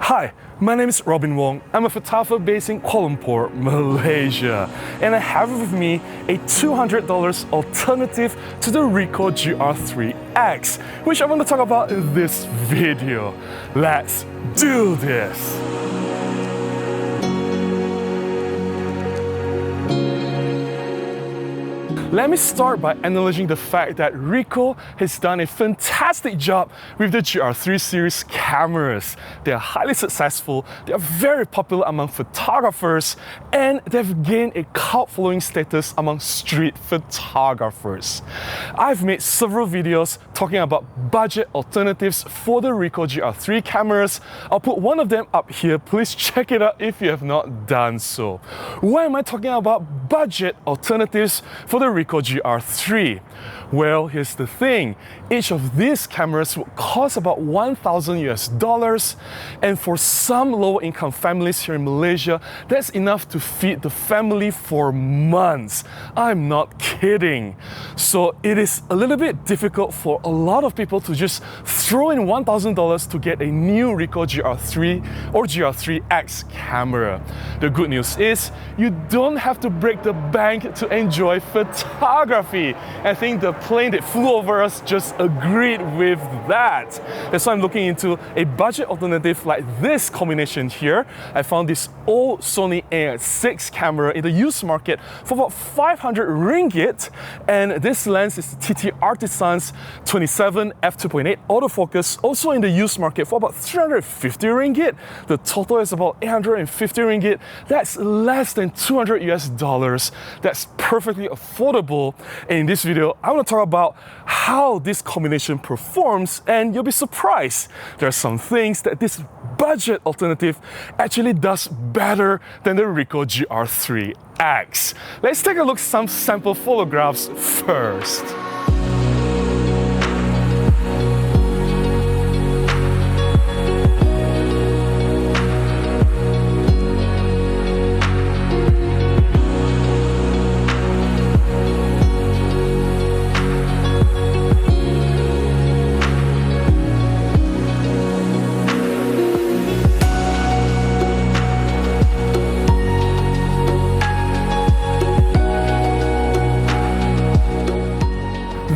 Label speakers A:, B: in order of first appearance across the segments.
A: Hi, my name is Robin Wong. I'm a photographer based in Kuala Lumpur, Malaysia. And I have with me a $200 alternative to the Ricoh GR IIIX, which I want to talk about in this video. Let's do this! Let me start by acknowledging the fact that Ricoh has done a fantastic job with the GR3 series cameras. They are highly successful, they are very popular among photographers, and they've gained a cult following status among street photographers. I've made several videos talking about budget alternatives for the Ricoh GR3 cameras. I'll put one of them up here. Please check it out if you have not done so. Why am I talking about budget alternatives for the Ricoh GR3? Well, here's the thing. Each of these cameras will cost about $1,000 US, and for some lower income families here in Malaysia, that's enough to feed the family for months. I'm not kidding. So it is a little bit difficult for a lot of people to just throw in $1,000 to get a new Ricoh GR3 or GR IIIX camera. The good news is you don't have to break the bank to enjoy photography. I think the plane that flew over us just agreed with that. That's why I'm looking into a budget alternative like this combination here. I found this old Sony NEX-6 camera in the used market for about 500 ringgit, and this lens is the TTArtisans 27 F2.8 autofocus, also in the used market for about 350 ringgit. The total is about 850 ringgit. That's less than $200 US. That's perfectly affordable. And in this video, I want to talk about how this combination performs, and you'll be surprised. There are some things that this budget alternative actually does better than the Ricoh GR IIIX. Let's take a look at some sample photographs first.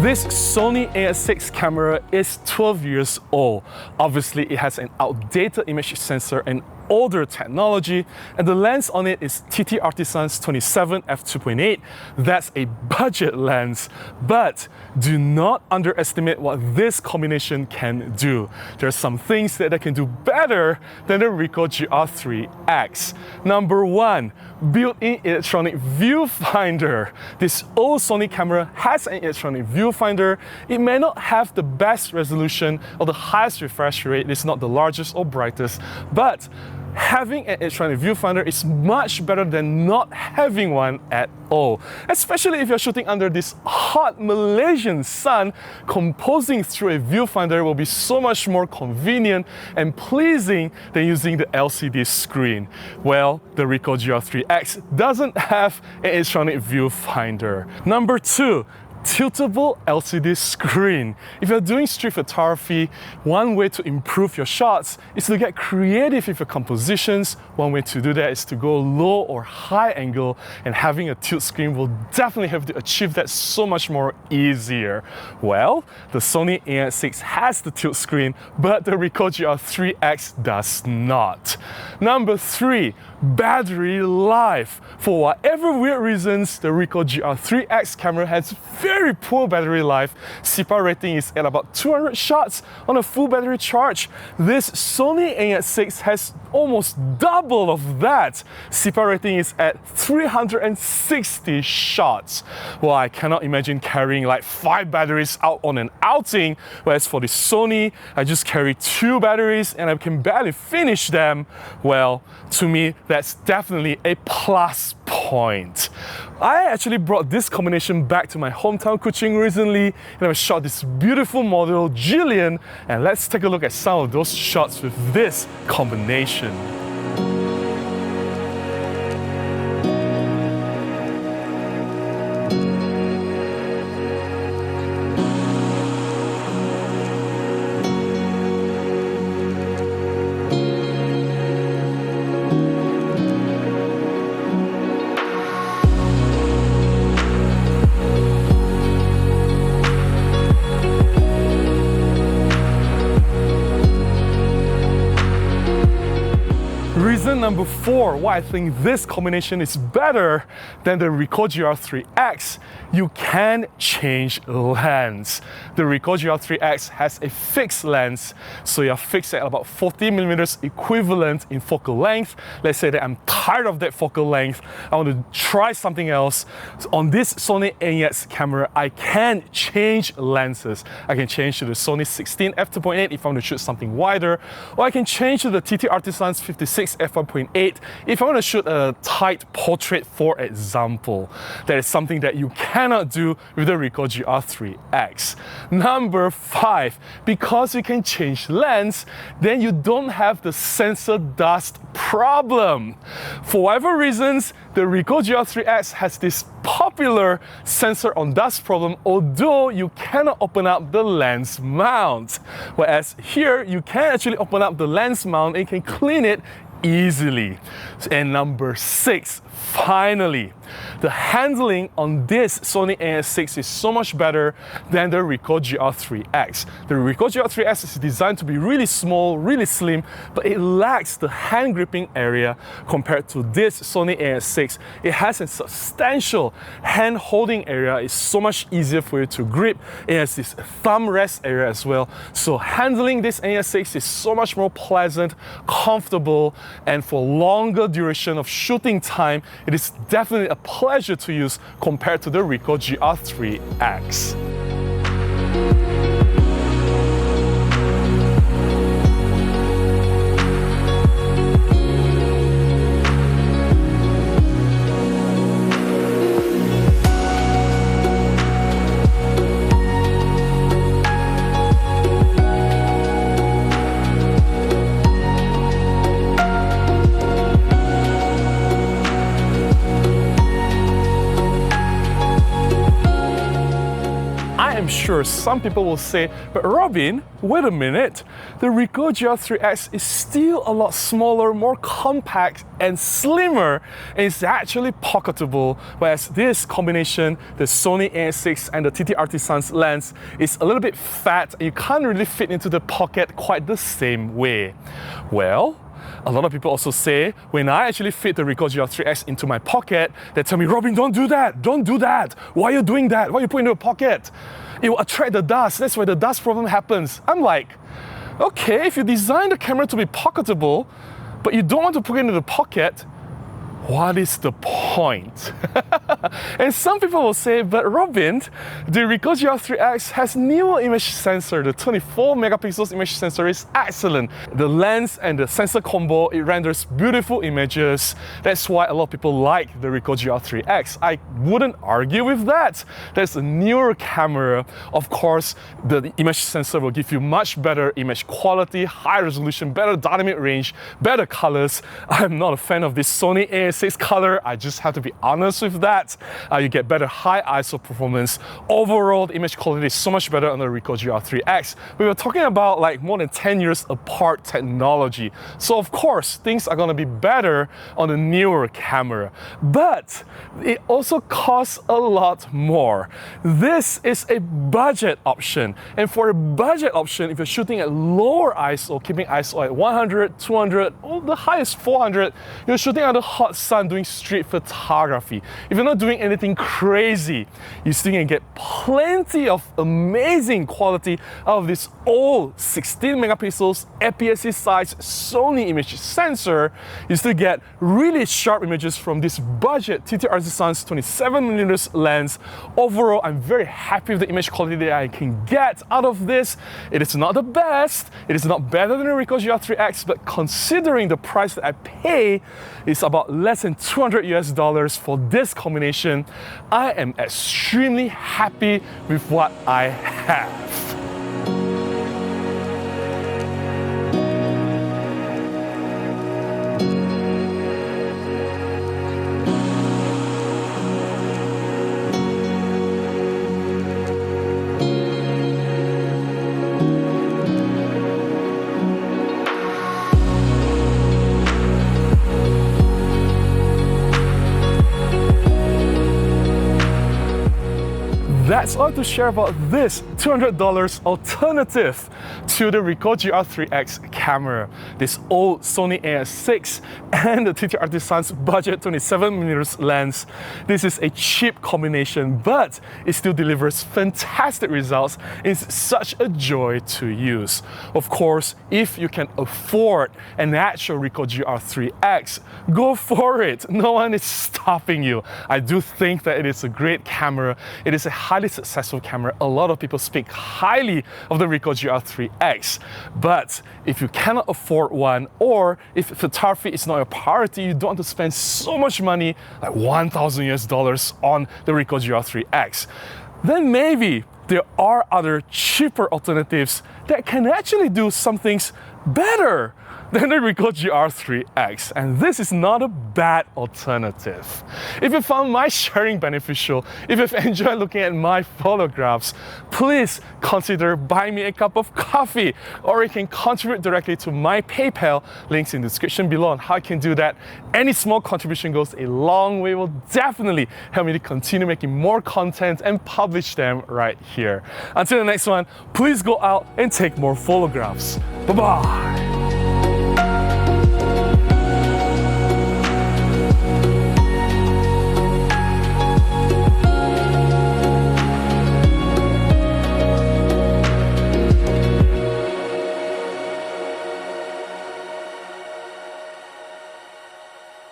A: This Sony NEX-6 camera is 12 years old. Obviously, it has an outdated image sensor and older technology, and the lens on it is TTArtisans 27 f2.8. That's a budget lens, but do not underestimate what this combination can do. There are some things that can do better than the Ricoh GR IIIX. Number one, built-in electronic viewfinder. This old Sony camera has an electronic viewfinder. It may not have the best resolution or the highest refresh rate. It's not the largest or brightest, but having an electronic viewfinder is much better than not having one at all. Especially if you're shooting under this hot Malaysian sun, composing through a viewfinder will be so much more convenient and pleasing than using the LCD screen. Well, the Ricoh GR IIIX doesn't have an electronic viewfinder. Number two, tiltable LCD screen. If you're doing street photography, one way to improve your shots is to get creative with your compositions. One way to do that is to go low or high angle, and having a tilt screen will definitely help to achieve that so much more easier. Well, the Sony NEX-6 has the tilt screen, but the Ricoh GR IIIX does not. Number three, battery life. For whatever weird reasons, the Ricoh GR IIIX camera has very poor battery life. CPAR rating is at about 200 shots on a full battery charge. This Sony NEX-6 has almost double of that. CPAR rating is at 360 shots. Well, I cannot imagine carrying like 5 batteries out on an outing, whereas for the Sony, I just carry 2 batteries and I can barely finish them. Well, to me, that's definitely a plus point. I actually brought this combination back to my hometown Kuching recently, and I shot this beautiful model, Jillian, and let's take a look at some of those shots with this combination. Reason number 4 why I think this combination is better than the Ricoh GR IIIX, you can change lens. The Ricoh GR IIIX has a fixed lens, so you're fixed at about 40mm equivalent in focal length. Let's say that I'm tired of that focal length, I want to try something else. So on this Sony NEX camera, I can change lenses. I can change to the Sony 16 f2.8 if I want to shoot something wider, or I can change to the TTArtisans 56 f1.8 if I want to shoot a tight portrait, for example. That is something that you cannot do with the Ricoh GR IIIX. Number 5, because you can change lens, then you don't have the sensor dust problem. For whatever reasons, the Ricoh GR IIIX has this popular sensor on dust problem, although you cannot open up the lens mount. Whereas here, you can actually open up the lens mount and you can clean it easily. And number 6, finally, the handling on this Sony NEX-6 is so much better than the Ricoh GR IIIX. The Ricoh GR IIIX is designed to be really small, really slim, but it lacks the hand gripping area compared to this Sony NEX-6. It has a substantial hand holding area. It's so much easier for you to grip. It has this thumb rest area as well. So handling this NEX-6 is so much more pleasant, comfortable, and for longer duration of shooting time, it is definitely a pleasure to use compared to the Ricoh GR IIIX. I'm sure some people will say, but Robin, wait a minute, the Ricoh GR IIIX is still a lot smaller, more compact and slimmer, and it's actually pocketable, whereas this combination, the Sony NEX-6 and the TTArtisans lens, is a little bit fat and you can't really fit into the pocket quite the same way. Well, a lot of people also say, when I actually fit the Ricoh GR IIIX into my pocket, they tell me, Robin, don't do that, don't do that. Why are you doing that? Why are you putting it in a pocket? It will attract the dust, that's where the dust problem happens. I'm like, okay, if you design the camera to be pocketable, but you don't want to put it into the pocket, what is the point? And some people will say, but Robin, the Ricoh GR IIIX has newer image sensor. The 24 megapixels image sensor is excellent. The lens and the sensor combo, it renders beautiful images. That's why a lot of people like the Ricoh GR IIIX. I wouldn't argue with that. There's a newer camera. Of course, the image sensor will give you much better image quality, high resolution, better dynamic range, better colors. I'm not a fan of this Sony NEX-6 color. I just have to be honest with that. You get better high ISO performance. Overall, the image quality is so much better on the Ricoh GR IIIX. We were talking about like more than 10 years apart technology. So of course, things are going to be better on the newer camera. But it also costs a lot more. This is a budget option. And for a budget option, if you're shooting at lower ISO, keeping ISO at 100, 200, or the highest 400, you're shooting under hot sun doing street photography. If you're not doing anything crazy, you still can get plenty of amazing quality out of this old 16 megapixels APS-C size Sony image sensor. You still get really sharp images from this budget TTArtisans 27mm lens. Overall, I'm very happy with the image quality that I can get out of this. It is not the best, it is not better than the Ricoh GR IIIX, but considering the price that I pay is about less than $200 for this combination, I am extremely happy with what I have. that's all to share about this $200 alternative to the Ricoh GR IIIX camera. This old Sony NEX-6 and the TTArtisans budget 27mm lens. This is a cheap combination, but it still delivers fantastic results. It's such a joy to use. Of course, if you can afford an actual Ricoh GR IIIX, go for it. No one is stopping you. I do think that it is a great camera. It is a highly successful camera. A lot of people speak highly of the Ricoh GR IIIX. But if you cannot afford one, or if photography is not a priority, you don't want to spend so much money, like $1,000 on the Ricoh GR IIIX, then maybe there are other cheaper alternatives that can actually do some things better than the Ricoh GR IIIX, and this is not a bad alternative. If you found my sharing beneficial, if you've enjoyed looking at my photographs, please consider buying me a cup of coffee, or you can contribute directly to my PayPal. Links in the description below on how you can do that. Any small contribution goes a long way, will definitely help me to continue making more content and publish them right here. Until the next one, please go out and take more photographs. Bye-bye!